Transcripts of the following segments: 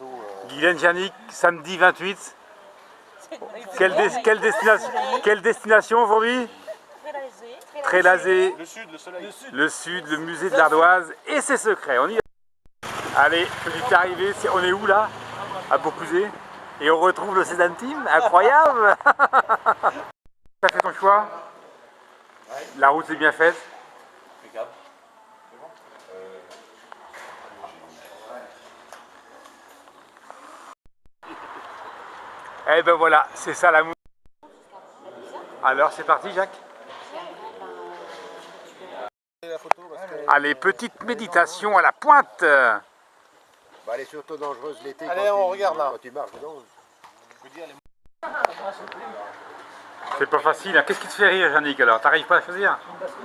pinceau. Guylaine Jannick, samedi 28. Quelle destination aujourd'hui? Trélazé. Le sud, le soleil. Le sud, le musée de l'Ardoise et ses secrets. On y va. Allez, petite arrivée. On est où là? À Beaucouzé. Et on retrouve le Cézanne Team. Incroyable. Tu as fait ton choix? La route s'est bien faite? Impeccable. Eh ben voilà, c'est ça la mousse. Alors c'est parti Jacques? La photo parce que... Allez, petite méditation à la pointe. Bah, elle est surtout dangereuse l'été. Allez, on regarde là. Quand tu marches dedans. Je veux dire, les... C'est pas facile, hein. Qu'est-ce qui te fait rire Jannick alors? T'arrives pas à choisir?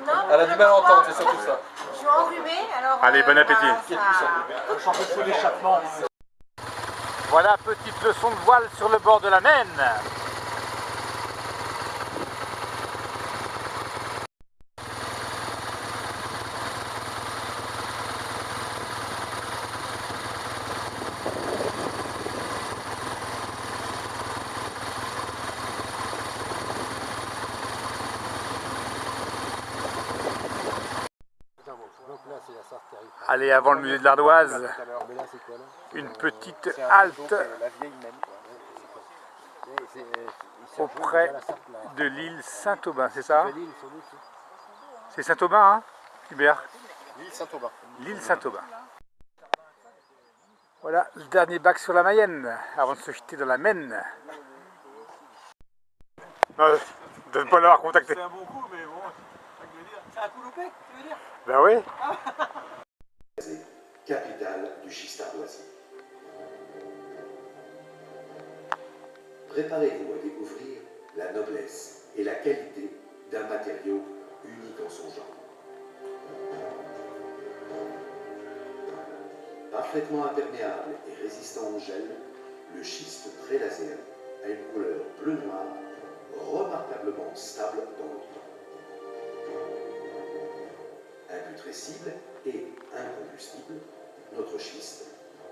Non, Elle a du mal à entendre, c'est surtout ça. je suis enrhumée, alors... Allez, bon appétit. Voilà, petite leçon de voile sur le bord de la Maine. Donc là, c'est la Sarthe qui arrive. Allez, avant le musée de l'Ardoise, Mais là, c'est quoi là? une petite C'est un halte photo que la vieille même. Quoi. auprès de l'île Saint-Aubin, c'est ça? L'île, sans doute. C'est Saint-Aubin, hein, Hubert? L'île Saint-Aubin. L'île Saint-Aubin. Voilà, le dernier bac sur la Mayenne, avant de se jeter dans la Maine. Non, de ne pas l'avoir contacté. C'est un bon coup, mais bon, c'est un coup loupé, tu veux dire? Ben oui. Capitale du schiste ardoisien. Préparez-vous à découvrir la noblesse et la qualité d'un matériau unique en son genre. Parfaitement imperméable et résistant au gel, le schiste trélaséen a une couleur bleu-noir remarquablement stable dans le temps. Imputrescible et incombustible, notre schiste,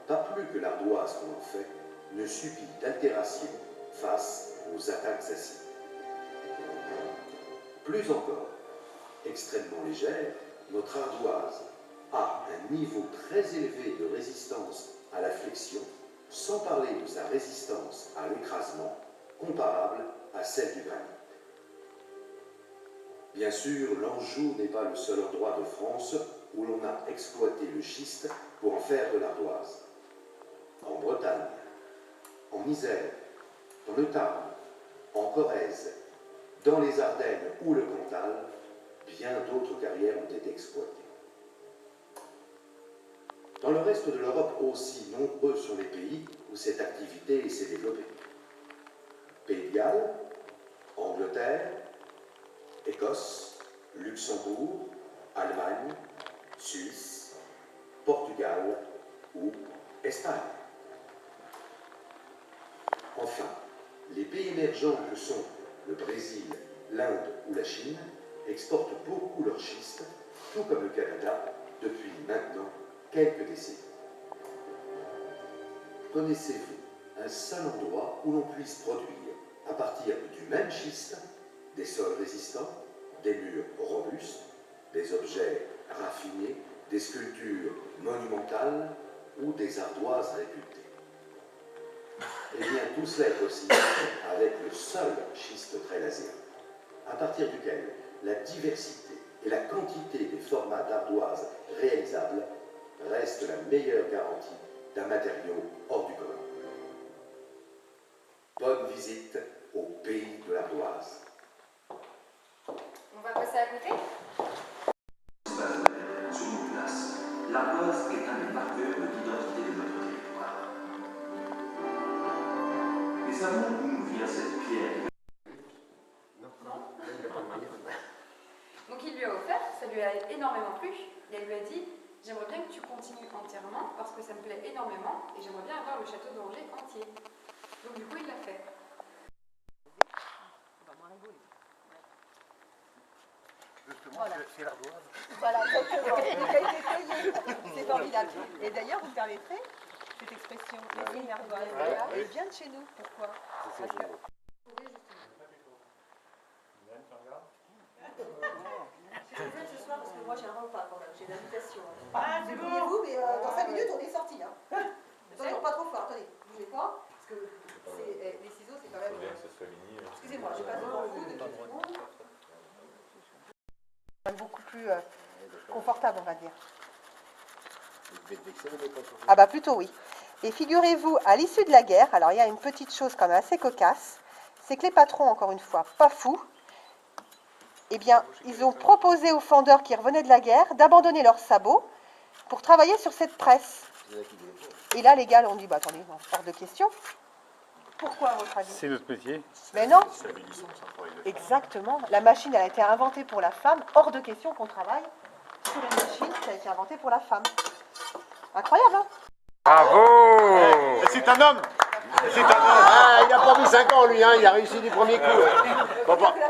pas plus que l'ardoise qu'on en fait, ne subit d'altération face aux attaques acides. Plus encore, extrêmement légère, notre ardoise a un niveau très élevé de résistance à la flexion, sans parler de sa résistance à l'écrasement, comparable à celle du granit. Bien sûr, l'Anjou n'est pas le seul endroit de France où l'on a exploité le schiste pour en faire de l'ardoise. En Bretagne, en Isère, dans le Tarn, en Corrèze, dans les Ardennes ou le Cantal, bien d'autres carrières ont été exploitées. Dans le reste de l'Europe aussi, nombreux sont les pays où cette activité s'est développée. Pays de Galles, Angleterre, Écosse, Luxembourg, Allemagne, Suisse, Portugal ou Espagne. Enfin, les pays émergents que sont le Brésil, l'Inde ou la Chine exportent beaucoup leur schiste, tout comme le Canada, depuis maintenant quelques décennies. Connaissez-vous un seul endroit où l'on puisse produire, à partir du même schiste, des sols résistants, des murs robustes, des objets raffinés, des sculptures monumentales ou des ardoises réputées? Eh bien, tout cela est possible avec le seul schiste trélazéen, à partir duquel la diversité et la quantité des formats d'ardoises réalisables restent la meilleure garantie d'un matériau hors du commun. Bonne visite au pays de l'ardoise. On va passer à côté? Sur nos places, l'ardoise est un des marqueurs de l'identité de notre territoire. Mais savons d'où nous vient cette pierre? Donc il lui a offert, ça lui a énormément plu, et elle lui a dit « J'aimerais bien que tu continues entièrement, parce que ça me plaît énormément, et j'aimerais bien avoir le château d'Angers entier. » Donc du coup il l'a fait. Voilà. C'est l'ardoise. Voilà, exactement. Il a été payé. C'est formidable. Et d'ailleurs, vous me permettrez, cette expression, effet nardoise. Elle vient de chez nous. Pourquoi? C'est ça, Je suis désolée ce soir parce que moi j'ai un repas quand même, j'ai l'invitation. Débrouillez-vous, mais dans 5 minutes on est sortis. Attention, pas trop fort, attendez, bougez pas, parce que les ciseaux c'est quand même... Excusez-moi, j'ai pas devant vous, 2 secondes. Beaucoup plus confortable, on va dire. Vous devez être vexé, mais pas sur Ah bah plutôt oui. Et figurez-vous, à l'issue de la guerre, alors il y a une petite chose quand même assez cocasse, c'est que les patrons, encore une fois, pas fous, eh bien, ils ont proposé aux fendeurs qui revenaient de la guerre d'abandonner leurs sabots pour travailler sur cette presse. Et là, les gars ont dit, bah attendez, non, hors de question. Pourquoi, à votre avis? C'est notre métier. Mais non. Exactement. La machine, elle a été inventée pour la femme. Hors de question qu'on travaille sur une machine qui a été inventée pour la femme. Incroyable, hein? Bravo! C'est un homme. Ah, il n'a pas mis 5 ans, lui, hein, il a réussi du premier coup. C'est-à-dire que